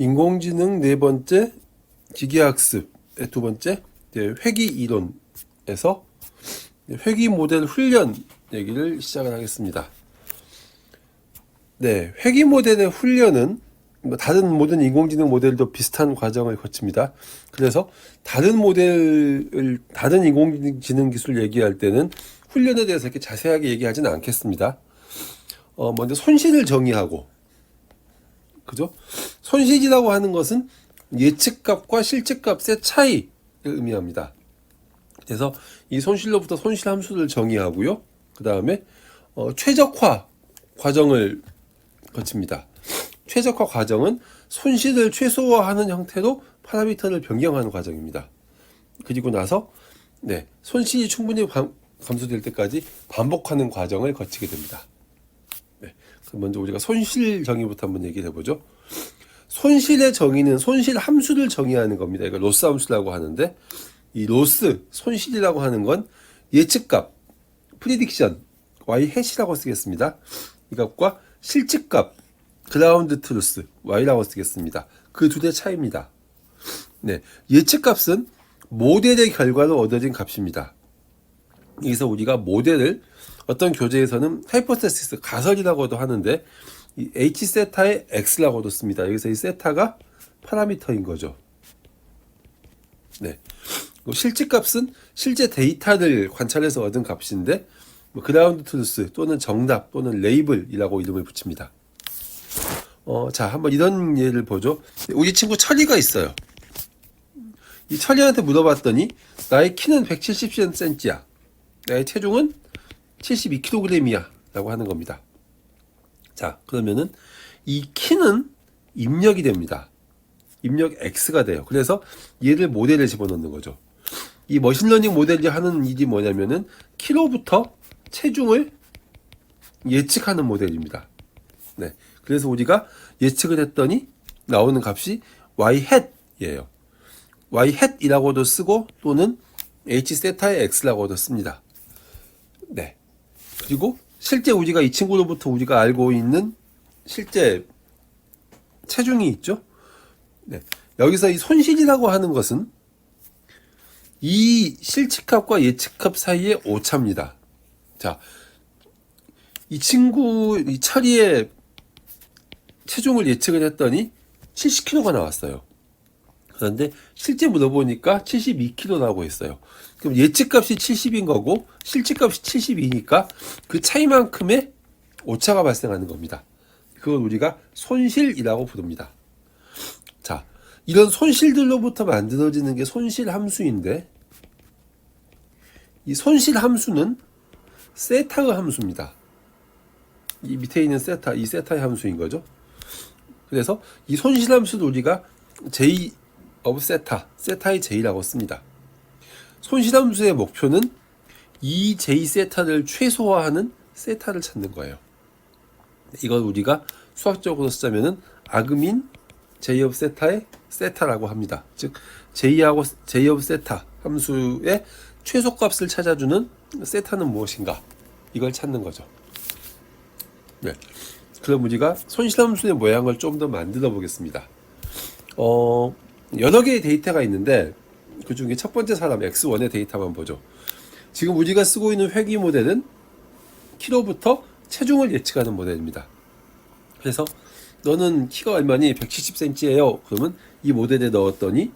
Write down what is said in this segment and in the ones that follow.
인공지능 네 번째, 기계학습의 두 번째, 회귀 이론에서 회귀 모델 훈련 얘기를 시작을 하겠습니다. 네, 회귀 모델의 훈련은 다른 모든 인공지능 모델도 비슷한 과정을 거칩니다. 그래서 다른 인공지능 기술 얘기할 때는 훈련에 대해서 이렇게 자세하게 얘기하지는 않겠습니다. 먼저 손실을 정의하고, 그죠? 손실이라고 하는 것은 예측값과 실제값의 차이를 의미합니다. 그래서 이 손실로부터 손실 함수를 정의하고요. 그 다음에 최적화 과정을 거칩니다. 최적화 과정은 손실을 최소화하는 형태로 파라미터를 변경하는 과정입니다. 그리고 나서 손실이 충분히 감소될 때까지 반복하는 과정을 거치게 됩니다. 그럼 먼저 우리가 손실 정의부터 한번 얘기를 해보죠. 손실의 정의는 손실 함수를 정의하는 겁니다. 이거 로스 함수라고 하는데, 이 로스, 손실이라고 하는 건 예측값, 프리딕션, y-hat이라고 쓰겠습니다. 이 값과 실측값, 그라운드 트루스, y라고 쓰겠습니다. 그 두 개 차이입니다. 예측값은 모델의 결과로 얻어진 값입니다. 여기서 우리가 모델을 어떤 교재에서는 하이포테시스, 가설이라고도 하는데, 이 h 세타의 x라고도 씁니다. 여기서 이 세타가 파라미터인 거죠. 실질값은 실제 데이터를 관찰해서 얻은 값인데, 그라운드 트루스 또는 정답 또는 레이블이라고 이름을 붙입니다. 자, 한번 이런 예를 보죠. 우리 친구 철이가 있어요. 이 철이한테 물어봤더니 나의 키는 170cm야. 나의 체중은 72kg이야. 라고 하는 겁니다. 자, 그러면은 이 키는 입력이 됩니다. 입력 X가 돼요. 그래서 얘를 모델에 집어넣는 거죠. 이 머신러닝 모델이 하는 일이 뭐냐면은 키로부터 체중을 예측하는 모델입니다. 그래서 우리가 예측을 했더니 나오는 값이 y-hat이에요. y-hat이라고도 쓰고 또는 h 세타의 x라고도 씁니다. 그리고 실제 우리가 이 친구로부터 우리가 알고 있는 실제 체중이 있죠. 여기서 이 손실이라고 하는 것은 이 실측값과 예측값 사이의 오차입니다. 자, 이 철이의 체중을 예측을 했더니 70kg가 나왔어요. 그런데 실제 물어보니까 72kg라고 했어요. 그럼 예측값이 70인 거고 실제값이 72니까 그 차이만큼의 오차가 발생하는 겁니다. 그걸 우리가 손실이라고 부릅니다. 자, 이런 손실들로부터 만들어지는 게 손실 함수인데, 이 손실 함수는 세타의 함수입니다. 이 밑에 있는 세타, 이 세타의 함수인 거죠. 그래서 이 손실 함수를 우리가 J of 세타, 세타의 J라고 씁니다. 손실 함수의 목표는 이 J 세타를 최소화하는 세타를 찾는 거예요. 이걸 우리가 수학적으로 쓰자면은 아그민 J of 세타의 세타라고 합니다. 즉 J of 세타 함수의 최소값을 찾아주는 세타는 무엇인가, 이걸 찾는 거죠. 그럼 우리가 손실함수의 모양을 좀 더 만들어 보겠습니다. 여러 개의 데이터가 있는데 그 중에 첫 번째 사람 X1의 데이터만 보죠. 지금 우리가 쓰고 있는 회귀 모델은 키로부터 체중을 예측하는 모델입니다. 그래서 너는 키가 얼마니? 170cm예요. 그러면 이 모델에 넣었더니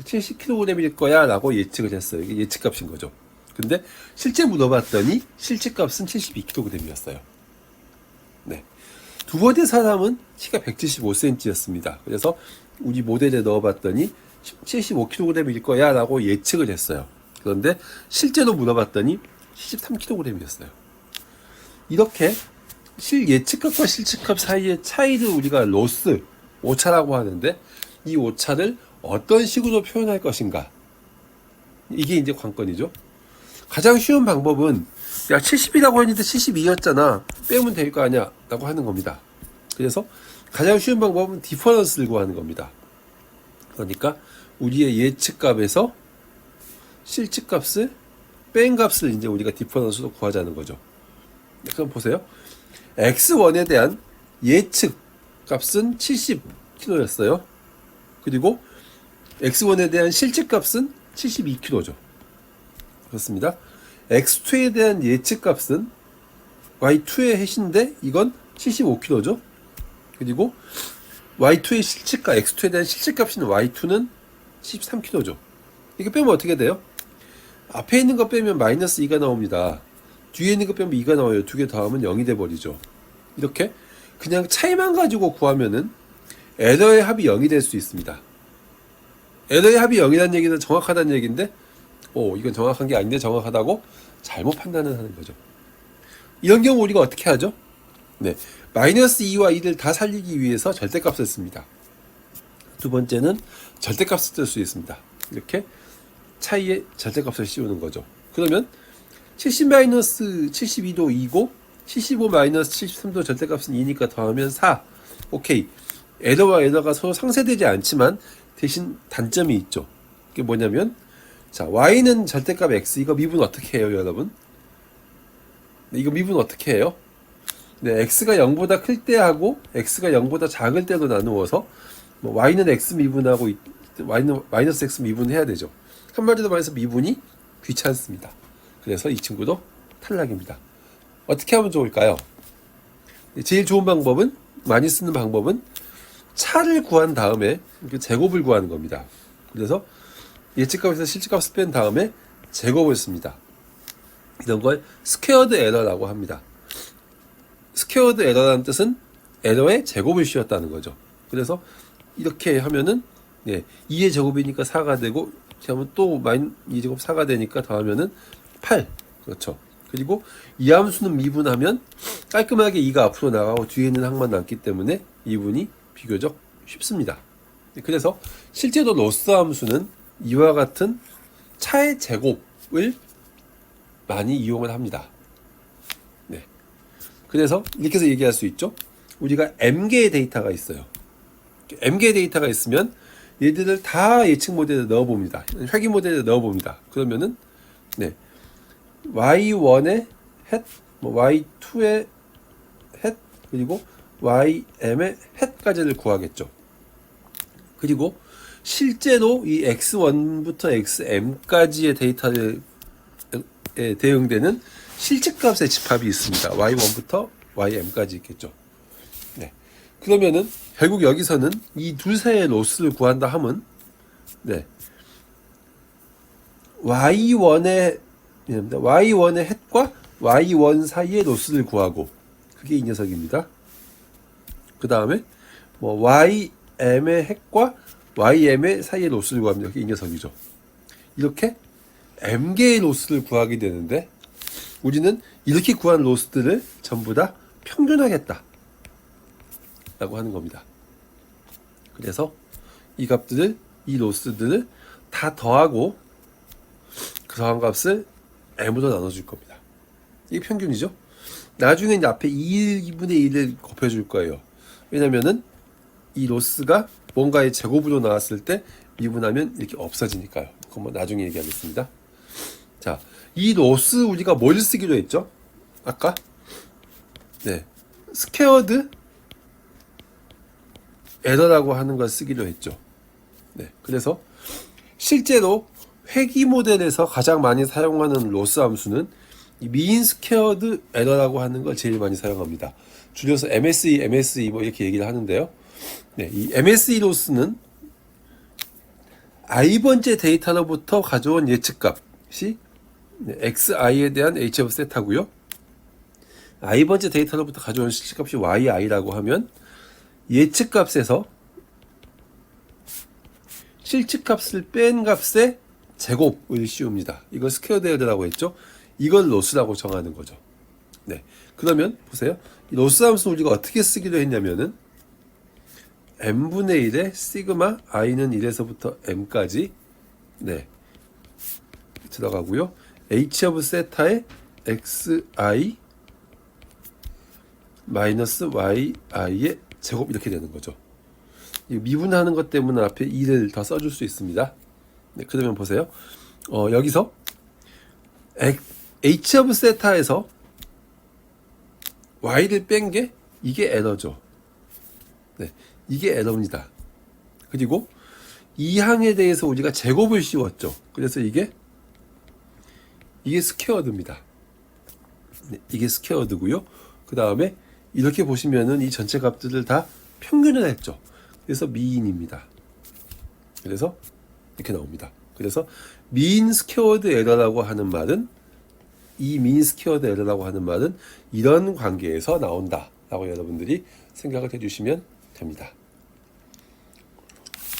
70kg일 거야 라고 예측을 했어요. 이게 예측값인 거죠. 근데 실제 물어봤더니 실제값은 72kg이었어요. 두 번째 사람은 키가 175cm였습니다. 그래서 우리 모델에 넣어봤더니 75kg일 거야 라고 예측을 했어요. 그런데 실제로 물어봤더니 73kg이었어요. 이렇게 예측값과 실측값 사이의 차이를 우리가 로스, 오차라고 하는데, 이 오차를 어떤 식으로 표현할 것인가, 이게 이제 관건이죠. 가장 쉬운 방법은 야 70이라고 했는데 72였잖아, 빼면 될 거 아니야 라고 하는 겁니다. 그래서 가장 쉬운 방법은 디퍼런스를 구하는 겁니다. 그러니까 우리의 예측값에서 실측값을 뺀 값을 이제 우리가 디퍼런스로 구하자는 거죠. 그럼 보세요. X1에 대한 예측 값은 70kg였어요. 그리고 x1에 대한 실질값은 72kg죠. 그렇습니다. x2에 대한 예측값은 y2의 해신데 이건 75kg죠. 그리고 y2의 실질값, x2에 대한 실질값인 y2는 13kg죠. 이거 빼면 어떻게 돼요? 앞에 있는 거 빼면 마이너스 2가 나옵니다. 뒤에 있는 거 빼면 2가 나와요. 두 개 더하면 0이 돼버리죠. 이렇게 그냥 차이만 가지고 구하면은 에러의 합이 0이 될 수 있습니다. 에러의 합이 0이라는 얘기는 정확하다는 얘기인데 이건 정확한 게 아닌데 정확하다고 잘못 판단을 하는 거죠. 이런 경우 우리가 어떻게 하죠? 네, 마이너스 2와 2를 다 살리기 위해서 절대값을 씁니다. 두 번째는 절대값을 쓸 수 있습니다. 이렇게 차이에 절대값을 씌우는 거죠. 그러면 70-72도 2고 75-73도 절대값은 2니까 더하면 4. 오케이. 에러와 에러가 서로 상쇄되지 않지만 대신 단점이 있죠. 그게 뭐냐면 자, y는 절대값 x. 이거 미분 어떻게 해요, 여러분? 이거 미분 어떻게 해요? 네, x가 0보다 클 때 하고 x가 0보다 작을 때로 나누어서 y는 x 미분하고 y는 마이너스 x 미분해야 되죠. 한마디로 말해서 미분이 귀찮습니다. 그래서 이 친구도 탈락입니다. 어떻게 하면 좋을까요? 제일 좋은 방법은, 많이 쓰는 방법은 차를 구한 다음에 제곱을 구하는 겁니다. 그래서 예측값에서 실질값을 뺀 다음에 제곱을 씁니다. 이런 걸 스퀘어드 에러라고 합니다. 스퀘어드 에러라는 뜻은 에러의 제곱을 씌웠다는 거죠. 그래서 이렇게 하면은 2의 제곱이니까 4가 되고 이렇게 하면 또 2제곱 4가 되니까 더하면은 8. 그렇죠. 그리고 이 함수는 미분하면 깔끔하게 2가 앞으로 나가고 뒤에 있는 항만 남기 때문에 미분이 비교적 쉽습니다. 그래서 실제로 로스 함수는 이와 같은 차의 제곱을 많이 이용을 합니다. 네. 그래서 이렇게 해서 얘기할 수 있죠. 우리가 m개의 데이터가 있어요. m개의 데이터가 있으면 얘들을 다 예측 모델에 넣어봅니다. 회귀 모델에 넣어봅니다. 그러면은 y1의 헷, y2의 헷, 그리고 ym의 헷까지를 구하겠죠. 그리고 실제로 이 x1부터 xm까지의 데이터에 대응되는 실질값의 집합이 있습니다. y1부터 ym까지 있겠죠. 네. 그러면은 결국 여기서는 이 둘 사이의 로스를 구한다 하면 y1의 헷과 y1 사이의 로스를 구하고 그게 이 녀석입니다. 그 다음에 ym의 헷과 ym의 사이의 로스를 구합니다. 그게 이 녀석이죠. 이렇게 m개의 로스를 구하게 되는데 우리는 이렇게 구한 로스들을 전부 다 평균하겠다 라고 하는 겁니다. 그래서 이 값들을, 이 로스들을 다 더하고 그 더한 값을 m으로 나눠줄 겁니다. 이게 평균이죠. 나중에 이제 앞에 2분의 1을 곱해줄 거예요. 왜냐면은 이 로스가 뭔가의 제곱으로 나왔을 때 미분하면 이렇게 없어지니까요. 그건 나중에 얘기하겠습니다. 자, 이 로스 우리가 뭘 쓰기로 했죠? 아까 스퀘어드 에러라고 하는 걸 쓰기로 했죠. 그래서 실제로 회귀 모델에서 가장 많이 사용하는 로스 함수는 이 미인 스퀘어드 에러라고 하는 걸 제일 많이 사용합니다. 줄여서 MSE 이렇게 얘기를 하는데요. 이 MSE 로스는 i번째 데이터로부터 가져온 예측값이 xi에 대한 hf 세타고요. i번째 데이터로부터 가져온 실질값이 yi라고 하면 예측값에서 실측값을 뺀 값의 제곱을 씌웁니다. 이걸 스퀘어드 에러라고 했죠. 이걸 로스라고 정하는 거죠. 그러면 보세요. 이 로스 함수는 우리가 어떻게 쓰기로 했냐면은 m분의 1의 시그마 i는 1에서부터 m까지 들어가고요. h of 세타의 xi 마이너스 yi의 제곱 이렇게 되는 거죠. 미분하는 것 때문에 앞에 2를 더 써줄 수 있습니다. 그러면 보세요. 여기서 h of 세타에서 y를 뺀 게 이게 에러죠. 이게 에러입니다. 그리고 이 항에 대해서 우리가 제곱을 씌웠죠. 그래서 이게 스퀘어드입니다. 네, 이게 스퀘어드고요. 그 다음에 이렇게 보시면은 이 전체 값들을 다 평균을 했죠. 그래서 미인입니다. 그래서 이렇게 나옵니다. 그래서 민 스퀘어드 에러라고 하는 말은 이 민 스퀘어드 에러라고 하는 말은 이런 관계에서 나온다라고 여러분들이 생각을 해주시면 됩니다.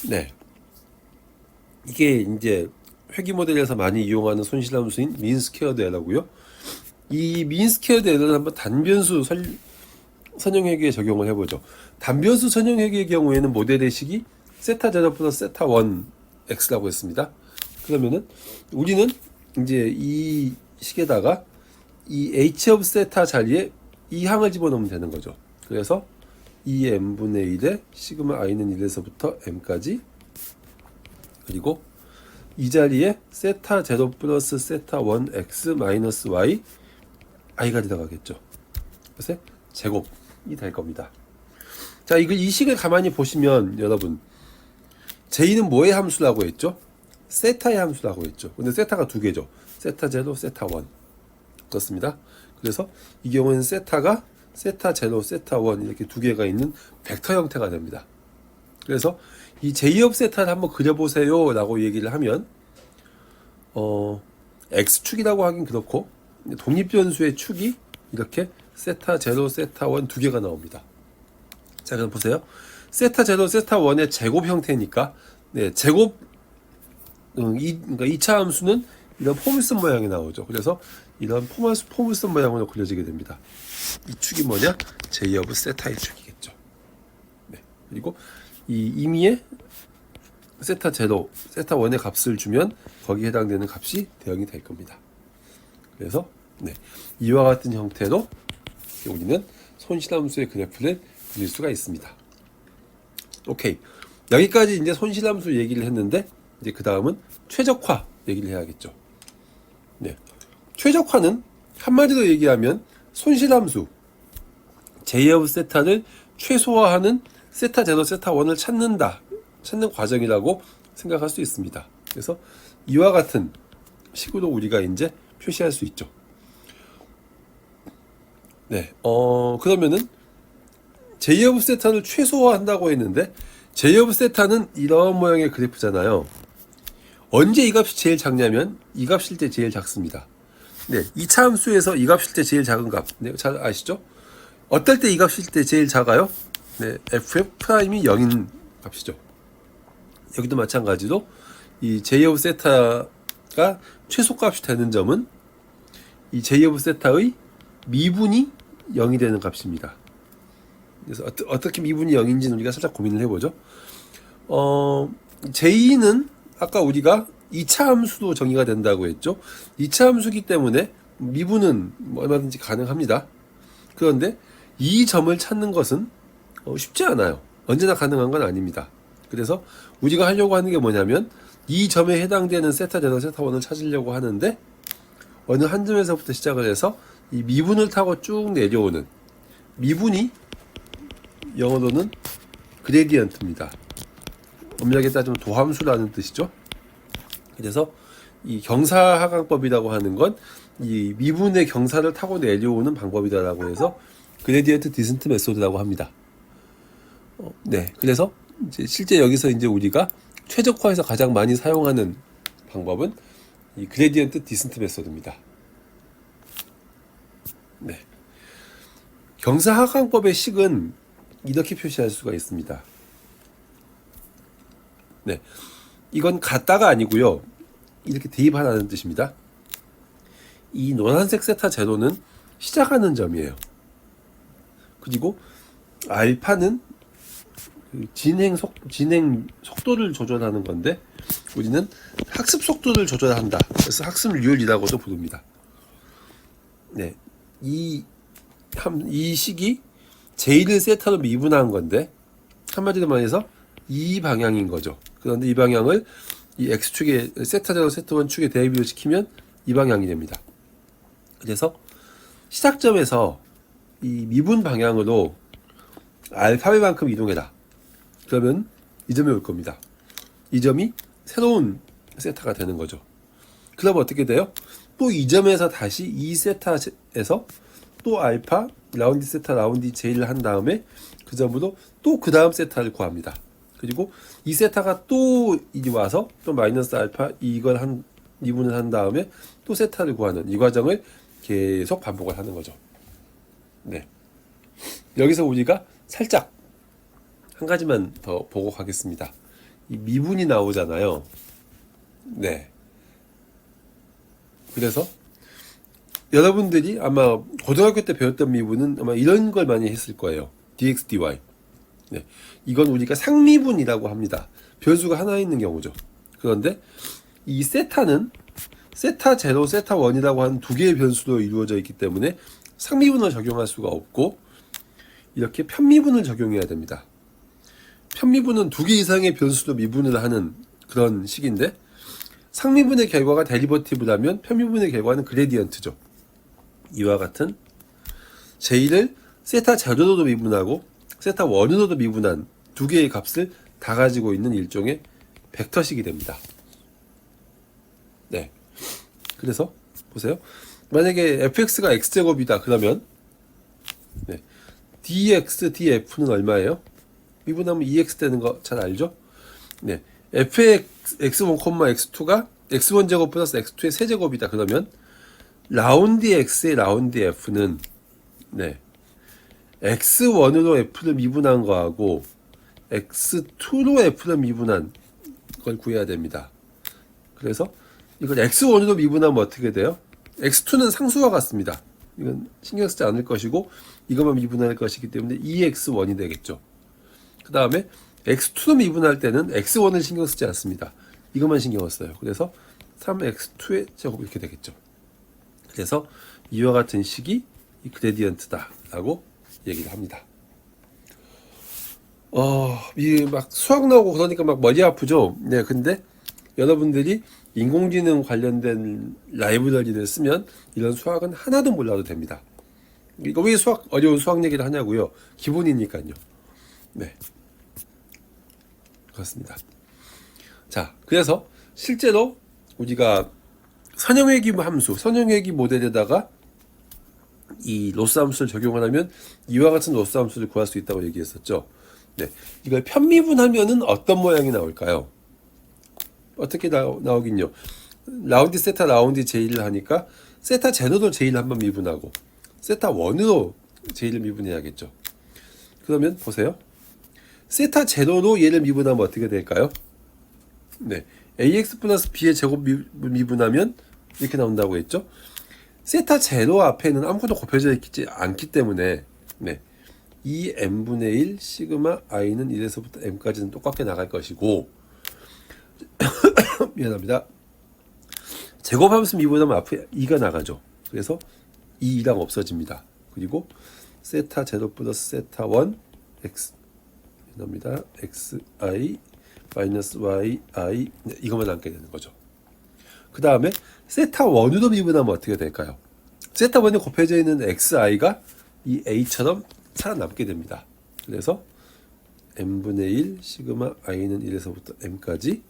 네, 이게 이제 회귀 모델에서 많이 이용하는 손실함수인 민 스퀘어드 에러고요. 이 민 스퀘어드 에러를 한번 단변수 선형회귀에 적용을 해보죠. 단변수 선형회귀의 경우에는 모델의 식이 세타 제로 플러스 세타 1 x라고 했습니다. 그러면은 우리는 이제 이 식에다가 이 h of 세타 자리에 이 항을 집어넣으면 되는 거죠. 그래서 2m분의 1에 시그마 i는 1에서부터 m까지, 그리고 이 자리에 세타 제로 플러스 세타 1 x 마이너스 y i가 들어가겠죠. 그래서 제곱이 될 겁니다. 자, 이 식을 가만히 보시면 여러분, j는 뭐의 함수라고 했죠? 세타의 함수라고 했죠. 근데 세타가 두 개죠. 세타 제로, 세타 1. 그렇습니다. 그래서 이 경우에는 세타가 세타 제로, 세타 1 이렇게 두 개가 있는 벡터 형태가 됩니다. 그래서 이 J업 세타를 한번 그려보세요 라고 얘기를 하면 X축이라고 하긴 그렇고 독립변수의 축이 이렇게 세타 제로, 세타 1 두 개가 나옵니다. 자, 그럼 보세요. 세타 제로, 세타 1의 제곱 형태니까 네, 제곱 그러니까 2차 함수는 이런 포물선 모양이 나오죠. 그래서 이런 포물선 모양으로 그려지게 됩니다. 이 축이 뭐냐? J업 세타의 축이겠죠. 네. 그리고 이 임의의 세타 제로, 세타 1의 값을 주면 거기에 해당되는 값이 대응이 될 겁니다. 그래서 네, 이와 같은 형태로 우리는 손실함수의 그래프를 그릴 수가 있습니다. 오케이. 여기까지 이제 손실함수 얘기를 했는데 이제 그 다음은 최적화 얘기를 해야겠죠. 네. 최적화는 한마디로 얘기하면 손실함수 J업 세타를 최소화하는 세타 제로, 세타 1을 찾는 과정이라고 생각할 수 있습니다. 그래서 이와 같은 식으로 우리가 이제 표시할 수 있죠. 네, 그러면은 J업 세타를 최소화한다고 했는데 J업 세타는 이런 모양의 그래프잖아요. 언제 이 값이 제일 작냐면 이 값일 때 제일 작습니다. 네, 2차 함수에서 이 값일 때 제일 작은 값. 네, 잘 아시죠? 어떨 때 이 값일 때 제일 작아요? 네, ff 프라임이 0인 값이죠. 여기도 마찬가지로 이 J업 세타가 최소값이 되는 점은 이 J업 세타의 미분이 0이 되는 값입니다. 그래서 어떻게 미분이 0인지는 우리가 살짝 고민을 해보죠. J는 아까 우리가 2차 함수도 정의가 된다고 했죠. 2차 함수기 때문에 미분은 얼마든지 가능합니다. 그런데 이 점을 찾는 것은 쉽지 않아요. 언제나 가능한 건 아닙니다. 그래서 우리가 하려고 하는 게 뭐냐면 이 점에 해당되는 세타 제로, 세타 1을 찾으려고 하는데 어느 한 점에서부터 시작을 해서 이 미분을 타고 쭉 내려오는 미분이 영어로는 그레디언트입니다. 엄밀하게 따지면 도함수라는 뜻이죠. 그래서 이 경사하강법이라고 하는 건 이 미분의 경사를 타고 내려오는 방법이다라고 해서 그레디언트 디센트 메소드라고 합니다. 네, 그래서 이제 실제 여기서 이제 우리가 최적화에서 가장 많이 사용하는 방법은 이 그레디언트 디센트 메소드입니다. 네, 경사하강법의 식은 이렇게 표시할 수가 있습니다. 네, 이건 같다가 아니고요. 이렇게 대입하라는 뜻입니다. 이 노란색 세타 제로는 시작하는 점이에요. 그리고 알파는 진행 속도를 조절하는 건데 우리는 학습 속도를 조절한다. 그래서 학습률이라고도 부릅니다. 네, 이 식이 J를 세타로 미분한 건데 한마디로 말해서 이 방향인 거죠. 그런데 이 방향을 이 X축에 세타 제로, 세타 1 축에 대비를 시키면 이 방향이 됩니다. 그래서 시작점에서 이 미분 방향으로 알파벳만큼 이동해라. 그러면 이 점에 올 겁니다. 이 점이 새로운 세타가 되는 거죠. 그러면 어떻게 돼요? 또 이 점에서 다시 이 세타에서 또 알파 라운드 세타 라운드 제이를 한 다음에 그 점으로 또 그 다음 세타를 구합니다. 그리고 이 세타가 또 이제 와서 또 마이너스 알파 이걸 한 미분을 한 다음에 또 세타를 구하는 이 과정을 계속 반복을 하는 거죠. 네. 여기서 우리가 살짝 한 가지만 더 보고 가겠습니다. 이 미분이 나오잖아요. 네. 그래서 여러분들이 아마 고등학교 때 배웠던 미분은 아마 이런 걸 많이 했을 거예요. dx, dy. 네. 이건 우리가 상미분이라고 합니다. 변수가 하나 있는 경우죠. 그런데 이 세타는 세타 0, 세타 1이라고 하는 두 개의 변수로 이루어져 있기 때문에 상미분을 적용할 수가 없고 이렇게 편미분을 적용해야 됩니다. 편미분은 두 개 이상의 변수로 미분을 하는 그런 식인데 상미분의 결과가 데리버티브라면 편미분의 결과는 그레디언트죠. 이와 같은 j를 세타 0로도 미분하고 세타 1으로도 미분한 두 개의 값을 다 가지고 있는 일종의 벡터식이 됩니다. 네. 그래서 보세요. 만약에 fx가 x제곱이다 그러면 네. dx, df는 얼마예요? 미분하면 2x 되는 거 잘 알죠? 네. f의 x1, x2가 x1 제곱 플러스 x2의 세제곱이다 그러면 라운드 x의 라운드 f는 네. x1으로 f를 미분한 거하고 x2로 f를 미분한 걸 구해야 됩니다. 그래서 이걸 x1으로 미분하면 어떻게 돼요? x2는 상수와 같습니다. 이건 신경 쓰지 않을 것이고 이것만 미분할 것이기 때문에 2x1이 되겠죠. 그 다음에 x2로 미분할 때는 x1을 신경 쓰지 않습니다. 이것만 신경을 써요. 그래서 3x2의 제곱 이렇게 되겠죠. 그래서 이와 같은 식이 이 그레디언트다 라고 얘기를 합니다. 이 막 수학 나오고 그러니까 막 머리 아프죠? 네, 근데 여러분들이 인공지능 관련된 라이브러리를 쓰면 이런 수학은 하나도 몰라도 됩니다. 이거 왜 어려운 수학 얘기를 하냐고요? 기본이니까요. 네. 그렇습니다. 자, 그래서 실제로 우리가 선형회귀 함수, 선형회귀 모델에다가 이 로스 함수를 적용을 하면 이와 같은 로스 함수를 구할 수 있다고 얘기했었죠. 네. 이걸 편미분하면은 어떤 모양이 나올까요? 어떻게 나오긴요. 라운드 세타 라운드 제이를 하니까 세타 제로로 제이를 한번 미분하고 세타 1으로 제이를 미분해야겠죠. 그러면 보세요. 세타 제로로 얘를 미분하면 어떻게 될까요? 네. ax 플러스 b의 제곱 미분하면 이렇게 나온다고 했죠. 세타 제로 앞에는 아무것도 곱해져 있지 않기 때문에 네. 2n분의 1 시그마 i는 1에서부터 m까지는 똑같게 나갈 것이고 미안합니다. 제곱함수 미분하면 앞에 2가 나가죠. 그래서 2랑 없어집니다. 그리고 세타 제로 플러스 세타 1 x 미안합니다. xi 마이너스 yi 네, 이것만 남게 되는 거죠. 그 다음에 세타 1으로 미분하면 어떻게 될까요? 세타 1에 곱해져 있는 xi가 이 a처럼 살아남게 됩니다. 그래서 n분의 1 시그마 i는 1에서부터 m까지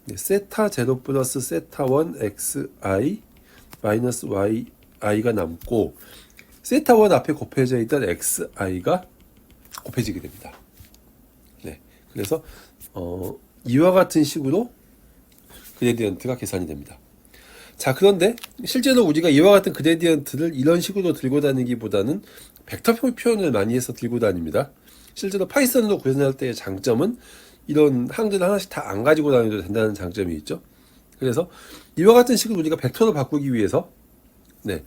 네, 세타 제로 플러스 세타 1 xi 마이너스 yi가 남고 세타 1 앞에 곱해져 있던 xi가 곱해지게 됩니다. 네, 그래서 이와 같은 식으로 그레디언트가 계산이 됩니다. 자, 그런데 실제로 우리가 이와 같은 그레디언트를 이런 식으로 들고 다니기보다는 벡터 표현을 많이 해서 들고 다닙니다. 실제로 파이썬으로 구현할 때의 장점은 이런 항들을 하나씩 다 안 가지고 다녀도 된다는 장점이 있죠. 그래서 이와 같은 식을 우리가 벡터로 바꾸기 위해서 네,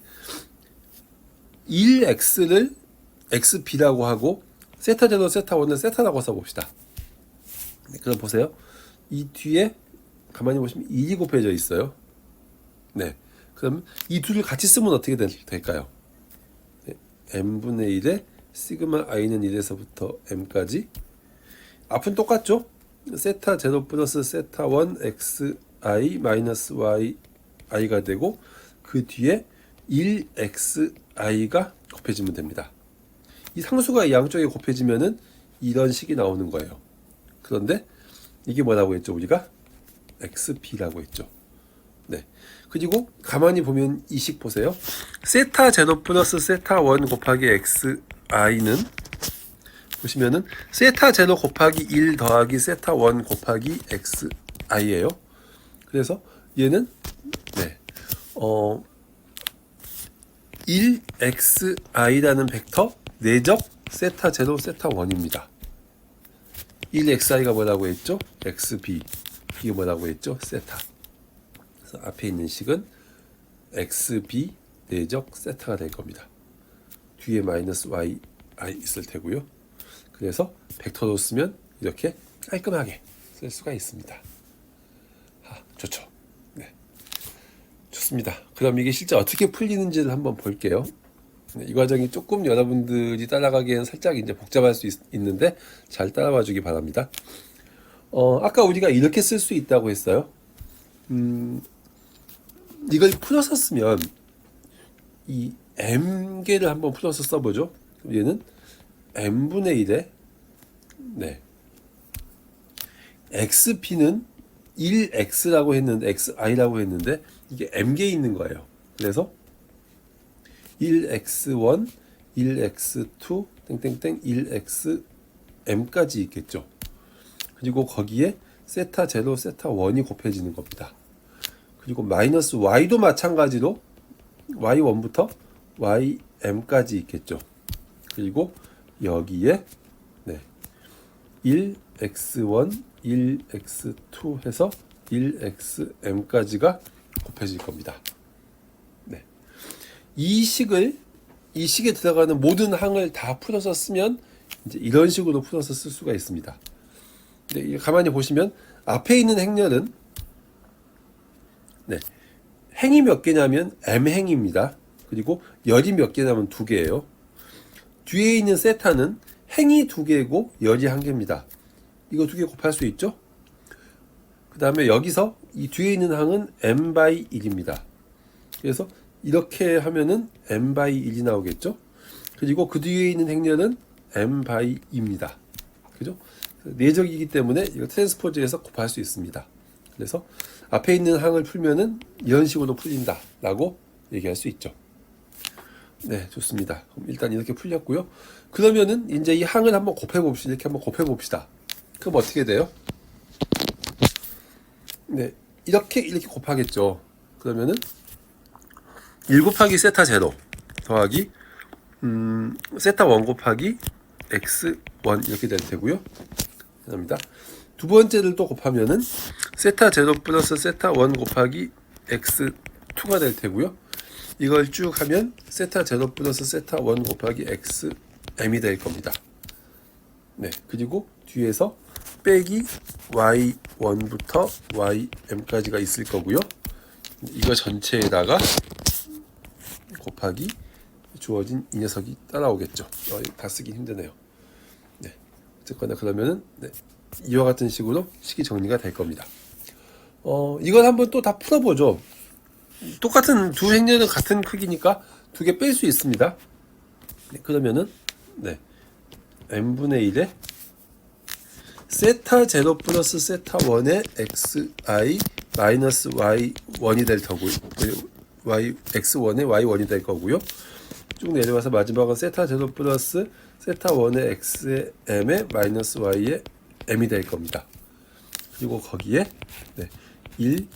1x를 xb라고 하고 세타 제로 세타 1을 세타라고 써봅시다. 네, 그럼 보세요. 이 뒤에 가만히 보시면 1이 곱해져 있어요. 네, 그럼 이 둘을 같이 쓰면 어떻게 될까요? 네, n분의 1에 시그마 i는 1에서부터 m까지 앞은 똑같죠? 세타 제로 플러스 세타 1 xi 마이너스 yi가 되고 그 뒤에 1xi가 곱해지면 됩니다. 이 상수가 양쪽에 곱해지면은 이런 식이 나오는 거예요. 그런데 이게 뭐라고 했죠? 우리가 xp라고 했죠. 네. 그리고 가만히 보면 이 식 보세요. 세타 제로 플러스 세타 1 곱하기 xi는 보시면은 세타 제로 곱하기 1 더하기 세타 1 곱하기 xi예요. 그래서 얘는 1xi라는 벡터 내적 세타 제로 세타 1입니다. 1xi가 뭐라고 했죠? xb. 이게 뭐라고 했죠? 세타. 그래서 앞에 있는 식은 xb 내적 세타가 될 겁니다. 뒤에 마이너스 yi 있을 테고요. 그래서 벡터로 쓰면 이렇게 깔끔하게 쓸 수가 있습니다. 좋죠. 네. 좋습니다. 그럼 이게 실제 어떻게 풀리는지를 한번 볼게요. 이 과정이 조금 여러분들이 따라가기에는 살짝 이제 복잡할 수 있는데 잘 따라와 주기 바랍니다. 아까 우리가 이렇게 쓸 수 있다고 했어요. 이걸 풀어서 쓰면 이 m개를 한번 풀어서 써보죠. 얘는 m분의 1에 xp는 1x라고 했는데 xi라고 했는데 이게 m개 있는 거예요. 그래서 1x1, 1x2, 땡땡땡 1xm까지 있겠죠. 그리고 거기에 세타 제로, 세타 1이 곱해지는 겁니다. 그리고 마이너스 y도 마찬가지로 y1부터 ym까지 있겠죠. 그리고 여기에 1x1, 1x2 해서 1xm까지가 곱해질 겁니다. 네. 이 식에 들어가는 모든 항을 다 풀어서 쓰면 이제 이런 식으로 풀어서 쓸 수가 있습니다. 근데 가만히 보시면 앞에 있는 행렬은 행이 몇 개냐면 m행입니다. 그리고 열이 몇 개냐면 2개예요. 뒤에 있는 세타는 행이 2개고 열이 1개입니다. 이거 2개 곱할 수 있죠? 그 다음에 여기서 이 뒤에 있는 항은 m by 1입니다. 그래서 이렇게 하면은 m by 1이 나오겠죠? 그리고 그 뒤에 있는 행렬은 m by 2입니다. 그죠? 내적이기 때문에 이거 트랜스포즈해서 곱할 수 있습니다. 그래서 앞에 있는 항을 풀면은 이런 식으로 풀린다 라고 얘기할 수 있죠. 네, 좋습니다. 그럼 일단 이렇게 풀렸고요. 그러면은 이제 이 항을 한번 곱해봅시다. 이렇게 한번 곱해봅시다. 그럼 어떻게 돼요? 네, 이렇게 곱하겠죠. 그러면은 1 곱하기 세타 제로 더하기 세타 1 곱하기 x1 이렇게 될 테고요. 감사합니다. 두 번째를 또 곱하면은 세타 제로 플러스 세타 1 곱하기 x2가 될 테고요. 이걸 쭉 하면 세타 제로 플러스 세타 1 곱하기 xm이 될 겁니다. 네, 그리고 뒤에서 빼기 y1부터 ym까지가 있을 거고요. 이거 전체에다가 곱하기 주어진 이 녀석이 따라오겠죠. 다 쓰기 힘드네요. 네, 어쨌거나 그러면은 이와 같은 식으로 식이 정리가 될 겁니다. 이걸 한번 또 다 풀어보죠. 똑같은 두 행렬은 같은 크기니까 2개 뺄 수 있습니다. 네, 그러면은 n분의 1에 세타 제로 플러스 세타 1의 xi 마이너스 y1이 될 거고요. x1의 y1이 될 거고요. 쭉 내려와서 마지막은 세타 제로 플러스 세타 1의 x의 m의 마이너스 y의 m이 될 겁니다. 그리고 거기에 1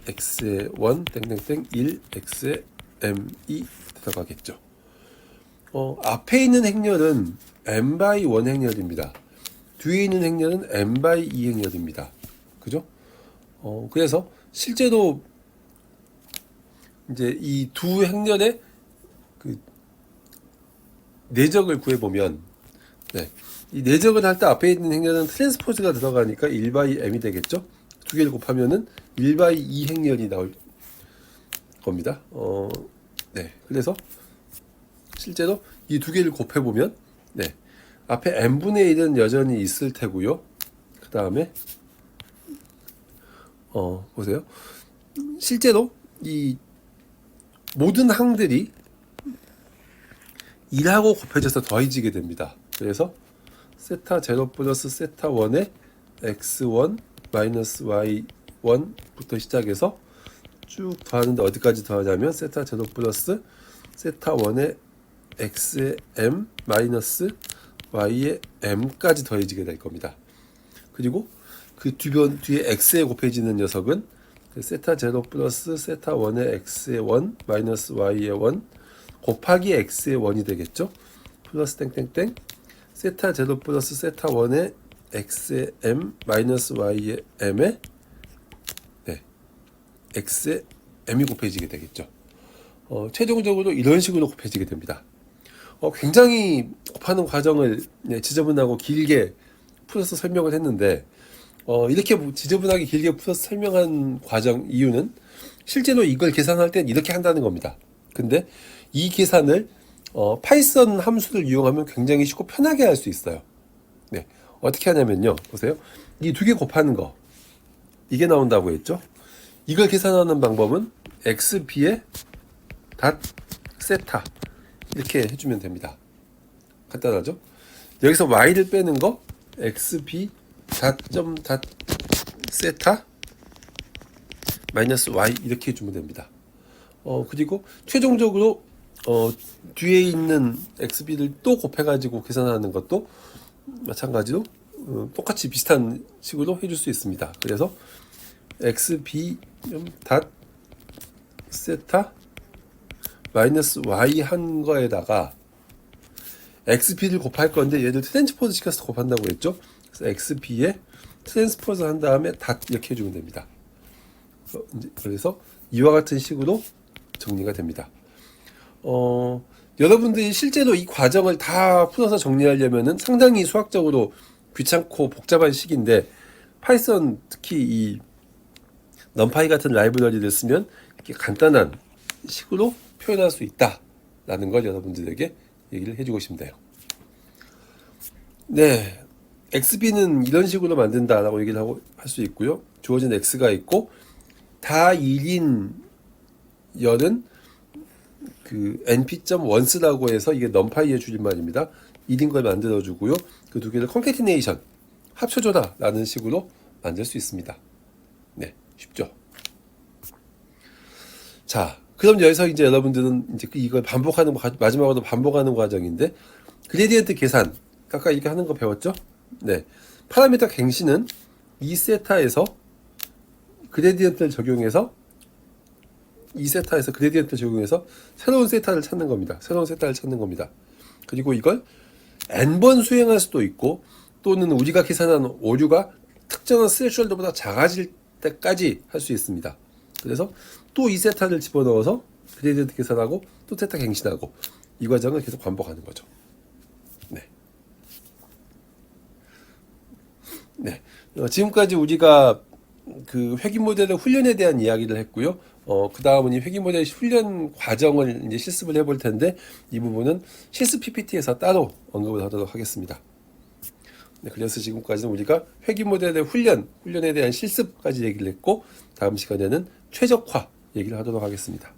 x의 1 땡땡땡 1 x의 m이 들어가겠죠. 앞에 있는 행렬은 m by 1 행렬입니다. 뒤에 있는 행렬은 m by 2 행렬입니다. 그죠? 그래서 실제로 이제 이 두 행렬의 그 내적을 구해보면 이 내적을 할 때 앞에 있는 행렬은 트랜스포즈가 들어가니까 1 by m이 되겠죠? 두 개를 곱하면은 1 by 2 행렬이 나올 겁니다. 그래서 실제로 이 두 개를 곱해보면 앞에 n분의 1은 여전히 있을 테고요. 그 다음에 보세요. 실제로 이 모든 항들이 1하고 곱해져서 더해지게 됩니다. 그래서 세타 제로 플러스 세타 1의 x1 마이너스 y1부터 시작해서 쭉 더하는데 어디까지 더하냐면 세타 제로 플러스 세타 1의 x의 m 마이너스 y의 m까지 더해지게 될 겁니다. 그리고 그 뒤에 x에 곱해지는 녀석은 그 세타 제로 플러스 세타 1의 x의 1 마이너스 y의 1 곱하기 x의 1이 되겠죠. 플러스 땡땡땡 세타 제로 플러스 세타 1의 x의 m 마이너스 y의 m에 x의 m이 곱해지게 되겠죠. 최종적으로 이런 식으로 곱해지게 됩니다. 굉장히 곱하는 과정을 지저분하고 길게 풀어서 설명을 했는데 이렇게 지저분하게 길게 풀어서 설명한 과정 이유는 실제로 이걸 계산할 땐 이렇게 한다는 겁니다. 근데 이 계산을 파이썬 함수를 이용하면 굉장히 쉽고 편하게 할 수 있어요. 네, 어떻게 하냐면요. 보세요. 이 두 개 곱하는 거 이게 나온다고 했죠. 이걸 계산하는 방법은 xb의 닷 세타 이렇게 해주면 됩니다. 간단하죠? 여기서 y를 빼는 거 xb 닷 세타 마이너스 y 이렇게 해주면 됩니다. 그리고 최종적으로 뒤에 있는 xb를 또 곱해가지고 계산하는 것도 마찬가지로 똑같이 비슷한 식으로 해줄 수 있습니다. 그래서 xb 닷 세타 마이너스 y 한 거에다가 xp를 곱할 건데 얘를 트랜스포즈 시켜서 곱한다고 했죠. 그래서 xp에 트랜스포즈 한 다음에 닷 이렇게 해주면 됩니다. 그래서 이와 같은 식으로 정리가 됩니다. 여러분들이 실제로 이 과정을 다 풀어서 정리하려면은 상당히 수학적으로 귀찮고 복잡한 식인데 파이썬 특히 이 넘파이 같은 라이브러리를 쓰면 이렇게 간단한 식으로 표현할 수 있다라는 걸 여러분들에게 얘기를 해주고 싶네요. 네, xb는 이런 식으로 만든다라고 얘기를 하고 할 수 있고요. 주어진 x가 있고 다 1인 열은 그 np.once라고 해서 이게 넘파이의 줄임말입니다. 1인 걸 만들어주고요. 그 두 개를 컨캐티네이션 합쳐줘라라는 식으로 만들 수 있습니다. 네, 쉽죠. 자, 그럼 여기서 이제 여러분들은 이제 이걸 반복하는 마지막으로 반복하는 과정인데 그레디언트 계산 아까 이렇게 하는 거 배웠죠? 네, 파라미터 갱신은 이 세타에서 그레디언트를 적용해서 새로운 세타를 찾는 겁니다. 그리고 이걸 n번 수행할 수도 있고 또는 우리가 계산한 오류가 특정한 스레시홀드보다 작아질 때까지 할 수 있습니다. 그래서 또 이 세타를 집어넣어서 그레디언트 계산하고 또 세타 갱신하고 이 과정을 계속 반복하는 거죠. 네. 지금까지 우리가 그 회귀 모델의 훈련에 대한 이야기를 했고요. 그 다음은 이 회귀 모델 훈련 과정을 이제 실습을 해볼 텐데 이 부분은 실습 PPT에서 따로 언급을 하도록 하겠습니다. 네, 그래서 지금까지는 우리가 회귀 모델의 훈련에 대한 실습까지 얘기를 했고 다음 시간에는 최적화 얘기를 하도록 하겠습니다.